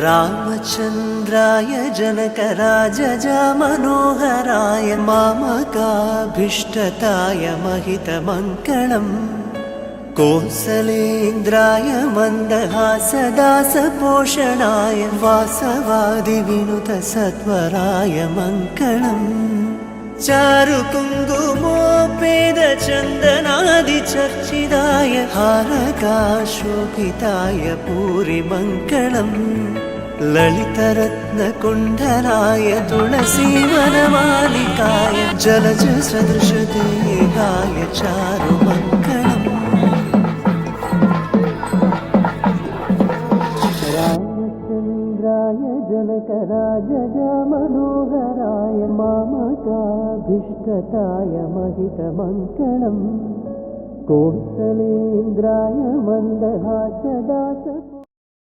रामचन्द्राय जनकराजज Manoharrai मामकाभीष्टताय महितमङ्गलम् कोसलेन्द्राय मन्दहासदासपोषणाय वासवादिविनुतसत्वराय Mangalam चारुकुङ्कुमोपेदचन्दनादिचर्चिताय हारकाशोभिताय पूरिमङ्गलम् ललितरत्नकुण्डलाय तुलसीवनमालिकाय जलजसदृशदेहाय चारुमङ्गलम् रामचन्द्राय जनकराजज Manoharrai मामकाभीष्टताय महितमङ्गलम् कोसलेन्द्राय मन्दहासदास